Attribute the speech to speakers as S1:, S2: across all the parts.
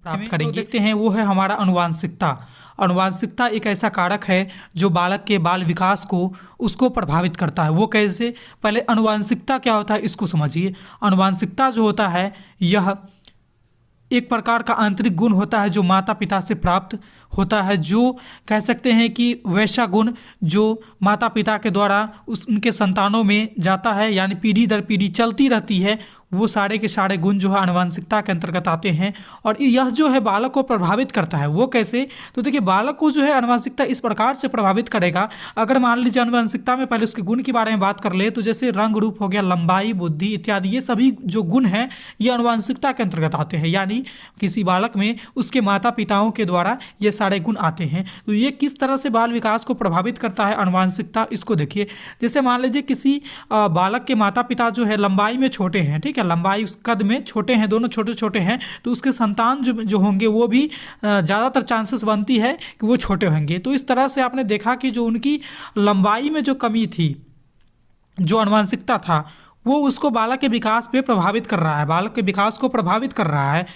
S1: प्राप्त करेंगे। तो देखते हैं वो है हमारा अनुवांशिकता। अनुवांशिकता एक ऐसा कारक है जो बालक के बाल विकास को उसको प्रभावित करता है। वो कैसे? पहले अनुवांशिकता क्या होता है इसको समझिए। अनुवांशिकता जो होता है यह एक प्रकार का आंतरिक गुण होता है जो माता पिता से प्राप्त होता है, जो कह सकते हैं कि वैसा गुण जो माता पिता के द्वारा उनके संतानों में जाता है, यानी पीढ़ी दर पीढ़ी चलती रहती है। वो सारे के सारे गुण जो है आनुवंशिकता के अंतर्गत आते हैं और यह जो है बालक को प्रभावित करता है। वो कैसे? तो देखिए बालक को जो है आनुवंशिकता इस प्रकार से प्रभावित करेगा। अगर मान लीजिए आनुवंशिकता में पहले उसके गुण के बारे में बात कर ले तो जैसे रंग रूप हो गया, लंबाई, बुद्धि इत्यादि, ये सभी जो गुण हैं ये आनुवंशिकता के अंतर्गत आते हैं। यानी किसी बालक में उसके माता पिताओं के द्वारा ये सारे गुण आते हैं। तो ये किस तरह से बाल विकास को प्रभावित करता है आनुवंशिकता, इसको देखिए। जैसे मान लीजिए किसी बालक के माता पिता जो है लंबाई में छोटे हैं, ठीक है, लंबाई उस कद में छोटे हैं, दोनों छोटे छोटे हैं, तो उसके संतान जो होंगे वो भी ज़्यादातर चांसेस बनती है कि वो छोटे होंगे। तो इस तरह से आपने देखा कि जो उनकी लंबाई में जो कमी थी, जो आनुवंशिकता था, वो उसको बालक के विकास पे प्रभावित कर रहा है, बालक के विकास को प्रभावित कर रहा है।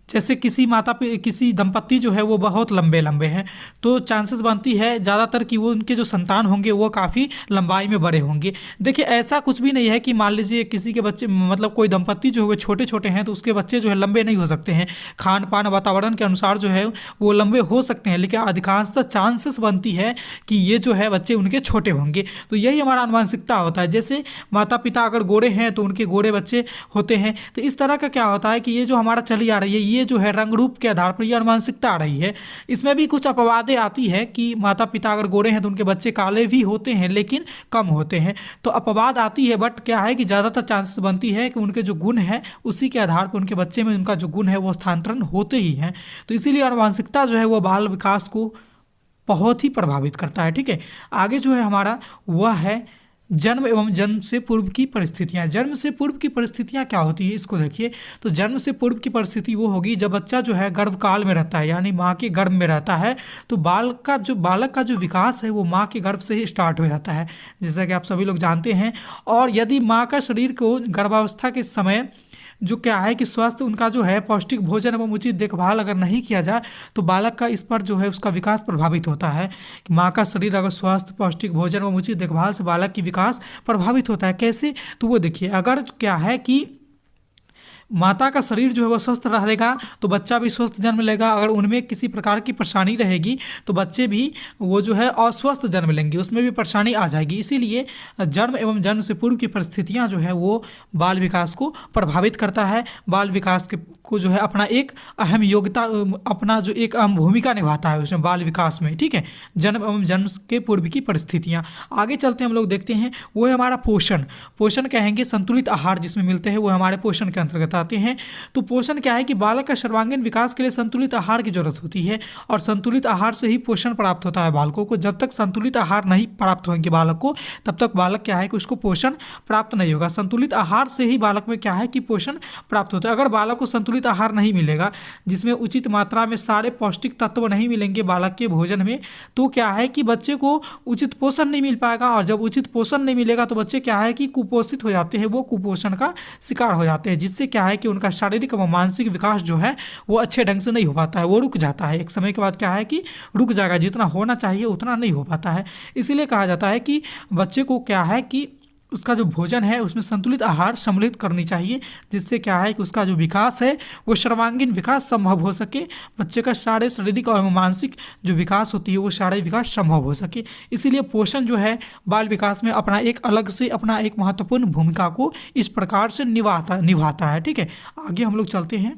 S1: जैसे किसी दंपत्ति जो है वो बहुत लंबे लंबे हैं तो चांसेस बनती है ज़्यादातर कि वो उनके जो संतान होंगे वो काफ़ी लंबाई में बड़े होंगे। देखिए ऐसा कुछ भी नहीं है कि मान लीजिए किसी के बच्चे, मतलब कोई दंपत्ति जो है वो छोटे छोटे हैं तो उसके बच्चे जो है लंबे नहीं हो सकते हैं। खान पान वातावरण के अनुसार जो है वो लंबे हो सकते हैं, लेकिन अधिकांशतः चांसेस बनती है कि ये जो है बच्चे उनके छोटे होंगे। तो यही हमारा आनुवंशिकता होता है। जैसे माता पिता अगर गोरे हैं तो उनके गोरे बच्चे होते हैं। तो इस तरह का क्या होता है कि ये जो हमारा चली आ रही है, ये जो है रंग रूप के आधार पर ये आनुवंशिकता आ रही है। इसमें भी कुछ अपवादें आती है कि माता पिता अगर गोरे हैं तो उनके बच्चे काले भी होते हैं लेकिन कम होते हैं, तो अपवाद आती है। बट क्या है कि ज़्यादातर चांसेस बनती है कि उनके जो गुण है उसी के आधार पर उनके बच्चे में उनका जो गुण है वो स्थानांतरण होते ही हैं। तो इसीलिए आनुवंशिकता जो है वो बाल विकास को बहुत ही प्रभावित करता है। ठीक है, आगे जो है हमारा वह है जन्म एवं जन्म से पूर्व की परिस्थितियाँ। जन्म से पूर्व की परिस्थितियाँ क्या होती है इसको देखिए। तो जन्म से पूर्व की परिस्थिति वो होगी जब बच्चा जो है गर्भकाल में रहता है, यानी माँ के गर्भ में रहता है, तो बालक का जो विकास है वो माँ के गर्भ से ही स्टार्ट हो जाता है, जैसा कि आप सभी लोग जानते हैं। और यदि माँ का शरीर को गर्भावस्था के समय जो क्या है कि स्वास्थ्य उनका जो है पौष्टिक भोजन एवं उचित देखभाल अगर नहीं किया जाए तो बालक का इस पर जो है उसका विकास प्रभावित होता है। माँ का शरीर अगर स्वास्थ्य पौष्टिक भोजन एवं उचित देखभाल से बालक की विकास प्रभावित होता है। कैसे? तो वो देखिए, अगर क्या है कि माता का शरीर जो है वो स्वस्थ रहेगा तो बच्चा भी स्वस्थ जन्म लेगा। अगर उनमें किसी प्रकार की परेशानी रहेगी तो बच्चे भी वो जो है अस्वस्थ जन्म लेंगे, उसमें भी परेशानी आ जाएगी। इसीलिए जन्म एवं जन्म से पूर्व की परिस्थितियां जो है वो बाल विकास को प्रभावित करता है। बाल विकास को जो है अपना एक अहम योग्यता, अपना जो एक अहम भूमिका निभाता है उसमें बाल विकास में। ठीक है, जन्म एवं जन्म के पूर्व की परिस्थितियाँ। आगे चलते हम लोग देखते हैं वो है हमारा पोषण। पोषण कहेंगे संतुलित आहार जिसमें मिलते हैं वो हमारे पोषण के अंतर्गत आते हैं। तो पोषण क्या है कि बालक का सर्वांगीण विकास के लिए संतुलित आहार की जरूरत होती है और संतुलित आहार से ही पोषण प्राप्त होता है बालकों को। जब तक संतुलित आहार नहीं प्राप्त होंगे बालक को तब तक बालक क्या है कि उसको पोषण प्राप्त नहीं होगा। संतुलित आहार से ही बालक में क्या है कि पोषण प्राप्त होता है। अगर बालक को संतुलित आहार नहीं मिलेगा, जिसमें उचित मात्रा में सारे पौष्टिक तत्व नहीं मिलेंगे बालक के भोजन में, तो क्या है कि बच्चे को उचित पोषण नहीं मिल पाएगा। और जब उचित पोषण नहीं मिलेगा तो बच्चे क्या है कि कुपोषित हो जाते हैं, वो कुपोषण का शिकार हो जाते हैं, जिससे क्या है कि उनका शारीरिक व मानसिक विकास जो है वो अच्छे ढंग से नहीं हो पाता है, वो रुक जाता है। एक समय के बाद क्या है कि रुक जाएगा, जितना होना चाहिए उतना नहीं हो पाता है। इसीलिए कहा जाता है कि बच्चे को क्या है कि उसका जो भोजन है उसमें संतुलित आहार सम्मिलित करनी चाहिए, जिससे क्या है कि उसका जो विकास है वो सर्वांगीण विकास संभव हो सके। बच्चे का सारे शारीरिक और मानसिक जो विकास होती है वो सारे विकास संभव हो सके। इसीलिए पोषण जो है बाल विकास में अपना एक अलग से अपना एक महत्वपूर्ण भूमिका को इस प्रकार से निभाता है। ठीक है, आगे हम लोग चलते हैं।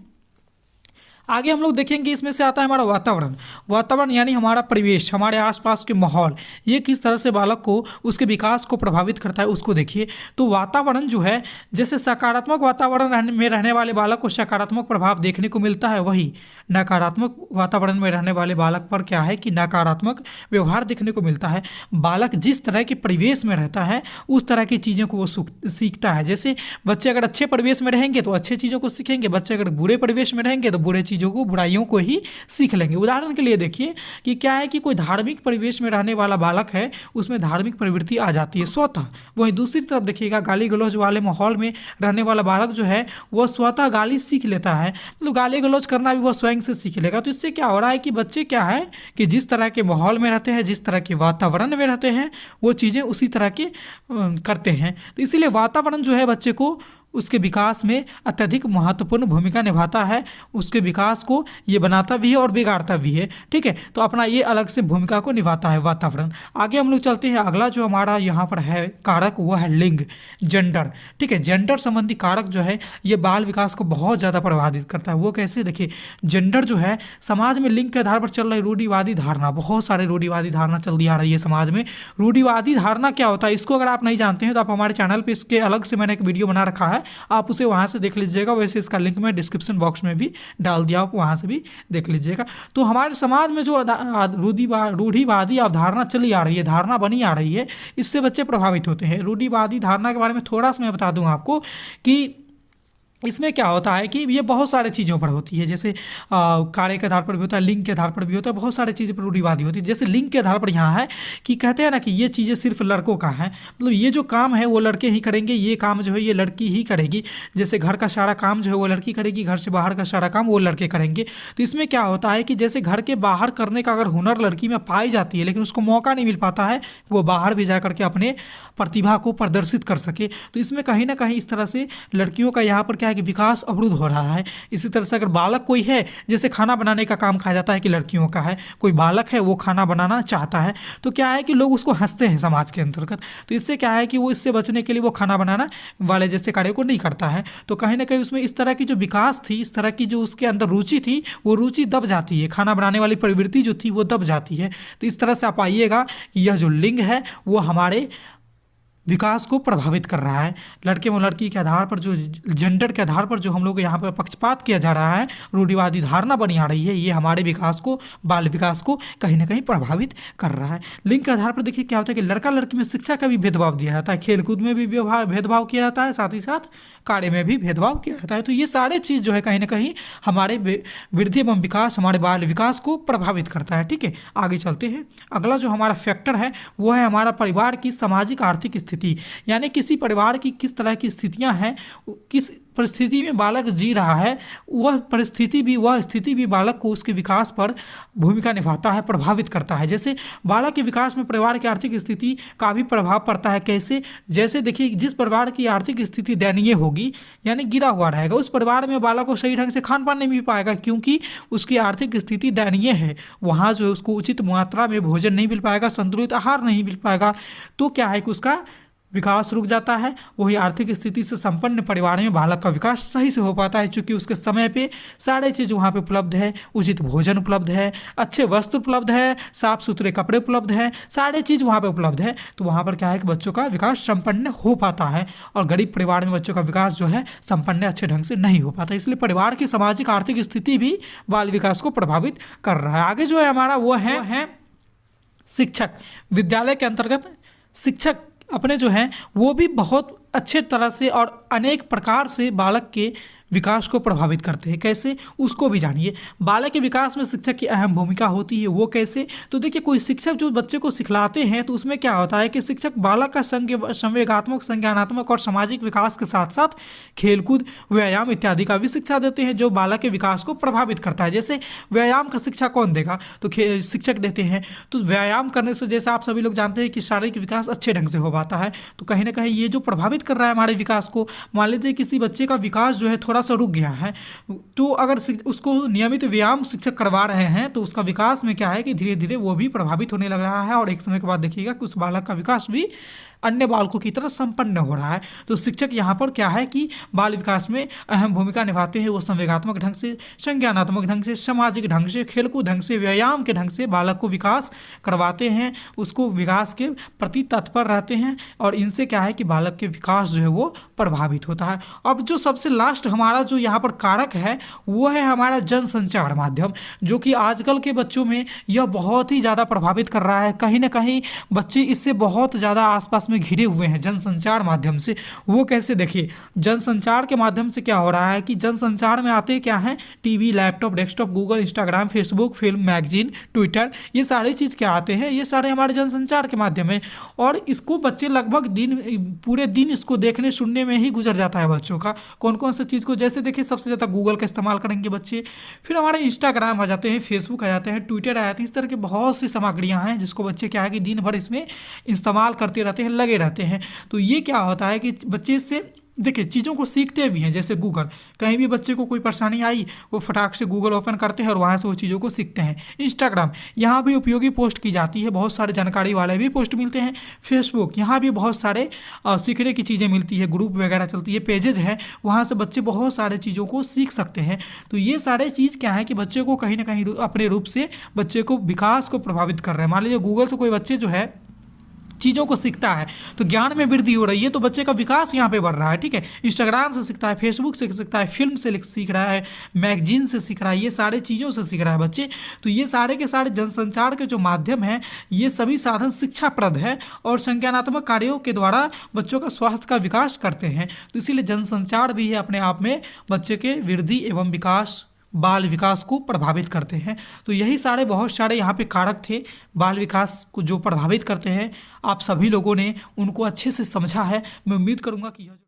S1: आगे हम लोग देखेंगे इसमें से आता है हमारा वातावरण। वातावरण यानी हमारा परिवेश, हमारे आसपास के माहौल, ये किस तरह से बालक को उसके विकास को प्रभावित करता है उसको देखिए। तो वातावरण जो है, जैसे सकारात्मक वातावरण में रहने वाले बालक को सकारात्मक प्रभाव देखने को मिलता है, वही नकारात्मक वातावरण में रहने वाले बालक पर क्या है कि नकारात्मक व्यवहार देखने को मिलता है। बालक जिस तरह के परिवेश में रहता है उस तरह की चीज़ों को वो सीखता है। जैसे बच्चे अगर अच्छे परिवेश में रहेंगे तो अच्छे चीज़ों को सीखेंगे, बच्चे अगर बुरे परिवेश में रहेंगे तो बुरे चीज़ों चीज़ों को, बुराइयों को ही सीख लेंगे। उदाहरण के लिए देखिए कि क्या है कि कोई धार्मिक परिवेश में रहने वाला बालक है, उसमें धार्मिक प्रवृत्ति आ जाती है स्वतः। वहीं दूसरी तरफ देखिएगा गाली गलौज वाले माहौल में रहने वाला बालक जो है वह स्वतः गाली सीख लेता है, मतलब गाली गलौज करना भी वह स्वयं से सीख लेगा। तो इससे क्या हो रहा है कि बच्चे क्या है कि जिस तरह के माहौल में रहते हैं, जिस तरह के वातावरण में रहते हैं, वो चीज़ें उसी तरह के करते हैं। तो इसीलिए वातावरण जो है बच्चे को उसके विकास में अत्यधिक महत्वपूर्ण भूमिका निभाता है, उसके विकास को ये बनाता भी है और बिगाड़ता भी है। ठीक है, तो अपना ये अलग से भूमिका को निभाता है वातावरण। आगे हम लोग चलते हैं, अगला जो हमारा यहाँ पर है कारक वो है लिंग, जेंडर। ठीक है, जेंडर संबंधी कारक जो है ये बाल विकास को बहुत ज़्यादा प्रभावित करता है। वो कैसे, देखिए जेंडर जो है समाज में लिंग के आधार पर चल रही रूढ़िवादी धारणा, बहुत सारे रूढ़िवादी धारणा चल दी आ रही है समाज में। रूढ़िवादी धारणा क्या होता है, इसको अगर आप नहीं जानते हैं तो आप हमारे चैनल पर इसके अलग से मैंने एक वीडियो बना रखा है, आप उसे वहां से देख लीजिएगा। वैसे इसका लिंक मैं डिस्क्रिप्शन बॉक्स में भी डाल दिया, आप वहां से भी देख लीजिएगा। तो हमारे समाज में जो रूढ़िवादी अवधारणा चली आ रही है, धारणा बनी आ रही है, इससे बच्चे प्रभावित होते हैं। रूढ़िवादी धारणा के बारे में थोड़ा सा मैं बता दूं आपको कि इसमें क्या होता है कि ये बहुत सारे चीज़ों पर होती है, जैसे कार्य के आधार पर भी होता है, लिंग के आधार पर भी होता है, बहुत सारे चीज़ें पर रूढ़िवादी होती है। जैसे लिंग के आधार पर यहाँ है कि कहते हैं ना कि ये चीज़ें सिर्फ लड़कों का है, मतलब ये जो काम है वो लड़के ही करेंगे, ये काम जो है ये लड़की ही करेगी। जैसे घर का सारा काम जो है वो लड़की करेगी, घर से बाहर का सारा काम वो लड़के करेंगे। तो इसमें क्या होता है कि जैसे घर के बाहर करने का अगर हुनर लड़की में पाई जाती है, लेकिन उसको मौका नहीं मिल पाता है वो बाहर भी जा करके अपने प्रतिभा को प्रदर्शित कर सके, तो इसमें कहीं ना कहीं इस तरह से लड़कियों का यहाँ पर क्या है कि विकास अवरुद्ध हो रहा है। इसी तरह से अगर बालक कोई है, जैसे खाना बनाने का काम कहा जाता है कि लड़कियों का है, कोई बालक है वो खाना बनाना चाहता है, तो क्या है कि लोग उसको हंसते हैं समाज के अंतर्गत। तो इससे क्या है कि वो इससे बचने के लिए वो खाना बनाना वाले जैसे कार्य को नहीं करता है। तो कहीं ना कहीं उसमें इस तरह की जो विकास थी, इस तरह की जो उसके अंदर रुचि थी, वो रुचि दब जाती है, खाना बनाने वाली प्रवृत्ति जो थी वो दब जाती है। तो इस तरह से आप आइएगा कि यह जो लिंग है वो हमारे विकास को प्रभावित कर रहा है। लड़के व लड़की के आधार पर जो जेंडर के आधार पर जो हम लोग यहाँ पर पक्षपात किया जा रहा है, रूढ़िवादी धारणा बनी आ रही है, ये हमारे विकास को, बाल विकास को कहीं ना कहीं प्रभावित कर रहा है। लिंग के आधार पर देखिए क्या होता है कि लड़का लड़की में शिक्षा का भी भेदभाव दिया जाता है, खेलकूद में भी भेदभाव किया जाता है, साथ ही साथ कार्य में भी भेदभाव किया जाता है। तो ये सारे चीज़ जो है कहीं ना कहीं हमारे वृद्धि एवं विकास, हमारे बाल विकास को प्रभावित करता है। ठीक है, आगे चलते हैं। अगला जो हमारा फैक्टर है वो है हमारा परिवार की सामाजिक आर्थिक स्थिति, यानी किसी परिवार की किस तरह की स्थितियां हैं, किस परिस्थिति में बालक जी रहा है, वह स्थिति भी बालक को उसके विकास पर भूमिका निभाता है, प्रभावित करता है। जैसे बालक के विकास में परिवार की आर्थिक स्थिति का भी प्रभाव पड़ता है। कैसे, जैसे देखिए जिस परिवार की आर्थिक स्थिति दयनीय होगी, यानी गिरा हुआ रहेगा, उस परिवार में बालक को सही ढंग से खान पान नहीं मिल पाएगा, क्योंकि उसकी आर्थिक स्थिति दयनीय है। वहाँ जो है उसको उचित मात्रा में भोजन नहीं मिल पाएगा, संतुलित आहार नहीं मिल पाएगा, तो क्या है कि उसका विकास रुक जाता है। वही आर्थिक स्थिति से संपन्न परिवार में बालक का विकास सही से हो पाता है, चूँकि उसके समय पे सारे चीज़ वहाँ पे उपलब्ध है, उचित भोजन उपलब्ध है, अच्छे वस्त्र उपलब्ध है, साफ सुथरे कपड़े उपलब्ध हैं, सारे चीज़ वहाँ पे उपलब्ध है। तो वहाँ पर क्या है कि बच्चों का विकास संपन्न हो पाता है, और गरीब परिवार में बच्चों का विकास जो है संपन्न अच्छे ढंग से नहीं हो पाता। इसलिए परिवार की सामाजिक आर्थिक स्थिति भी बाल विकास को प्रभावित कर रहा है। आगे जो है हमारा वो है शिक्षक। विद्यालय के अंतर्गत शिक्षक अपने जो हैं वो भी बहुत अच्छे तरह से और अनेक प्रकार से बालक के विकास को प्रभावित करते हैं। कैसे, उसको भी जानिए। बालक के विकास में शिक्षक की अहम भूमिका होती है। वो कैसे, तो देखिए कोई शिक्षक जो बच्चे को सिखलाते हैं तो उसमें क्या होता है कि शिक्षक बालक का संवेगात्मक, संज्ञानात्मक और सामाजिक विकास के साथ साथ खेलकूद, व्यायाम इत्यादि का भी शिक्षा देते हैं, जो बालक के विकास को प्रभावित करता है। जैसे व्यायाम का शिक्षा कौन देगा, तो शिक्षक देते हैं। तो व्यायाम करने से जैसे आप सभी लोग जानते हैं कि शारीरिक विकास अच्छे ढंग से हो पाता है। तो कहीं ना कहीं ये जो प्रभावित कर रहा है हमारे विकास को, मान लीजिए किसी बच्चे का विकास जो है थोड़ा सा रुक गया है, तो अगर उसको नियमित व्यायाम शिक्षक करवा रहे हैं तो उसका विकास में क्या है कि धीरे धीरे वो भी प्रभावित होने लग रहा है, और एक समय के बाद देखिएगा कि उस बालक का विकास भी अन्य बालकों की तरह संपन्न हो रहा है। तो शिक्षक यहाँ पर क्या है कि बाल विकास में अहम भूमिका निभाते हैं। वो संवेगात्मक ढंग से, संज्ञानात्मक ढंग से, सामाजिक ढंग से, खेलकूद ढंग से, व्यायाम के ढंग से बालक को विकास करवाते हैं, उसको विकास के प्रति तत्पर रहते हैं, और इनसे क्या है कि बालक के विकास जो है वो प्रभावित होता है। अब जो सबसे लास्ट हमारा हमारा जो यहाँ पर कारक है वो है हमारा जनसंचार माध्यम, जो कि आजकल के बच्चों में यह बहुत ही ज़्यादा प्रभावित कर रहा है। कहीं ना कहीं बच्चे इससे बहुत ज़्यादा आसपास में घिरे हुए हैं जनसंचार माध्यम से। वो कैसे, देखिए जनसंचार के माध्यम से क्या हो रहा है कि जनसंचार में आते क्या हैं, TV, laptop, desktop, Google, Instagram, Facebook, film, magazine, Twitter, ये सारी चीज़ क्या आते हैं, ये सारे हमारे जनसंचार के माध्यम है। और इसको बच्चे लगभग पूरे दिन इसको देखने सुनने में ही गुजर जाता है बच्चों का। कौन कौन सी चीज़ को, जैसे देखिए सबसे ज़्यादा गूगल का इस्तेमाल करेंगे बच्चे, फिर हमारे इंस्टाग्राम आ जाते हैं, फेसबुक आ जाते हैं, ट्विटर आ जाते हैं। इस तरह की बहुत सी सामग्रियाँ हैं जिसको बच्चे क्या है कि दिन भर इसमें इस्तेमाल करते रहते हैं, लगे रहते हैं। तो ये क्या होता है कि बच्चे इससे देखिए चीज़ों को सीखते भी हैं। जैसे गूगल, कहीं भी बच्चे को कोई परेशानी आई वो फटाक से गूगल ओपन करते हैं और वहाँ से वो चीज़ों को सीखते हैं। इंस्टाग्राम, यहाँ भी उपयोगी पोस्ट की जाती है, बहुत सारे जानकारी वाले भी पोस्ट मिलते हैं। फेसबुक, यहाँ भी बहुत सारे सीखने की चीज़ें मिलती है, ग्रुप वगैरह चलती है, पेजेज है, वहाँ से बच्चे बहुत सारे चीज़ों को सीख सकते हैं। तो ये सारे चीज़ क्या है कि बच्चे को कहीं ना कहीं अपने रूप से बच्चे को विकास को प्रभावित कर रहे हैं। मान लीजिए गूगल से कोई बच्चे जो है चीज़ों को सीखता है तो ज्ञान में वृद्धि हो रही है, तो बच्चे का विकास यहाँ पे बढ़ रहा है, ठीक है। इंस्टाग्राम से सीखता है, फेसबुक से सीखता है, फिल्म से सीख रहा है, मैगजीन से सीख रहा है, ये सारे चीज़ों से सीख रहा है बच्चे। तो ये सारे के सारे जनसंचार के जो माध्यम हैं, ये सभी साधन शिक्षाप्रद है और संज्ञानात्मक कार्यों के द्वारा बच्चों का स्वास्थ्य का विकास करते हैं। तो इसीलिए जनसंचार भी है अपने आप में बच्चे के वृद्धि एवं विकास, बाल विकास को प्रभावित करते हैं। तो यही सारे बहुत सारे यहाँ पे कारक थे बाल विकास को जो प्रभावित करते हैं। आप सभी लोगों ने उनको अच्छे से समझा है। मैं उम्मीद करूँगा कि यह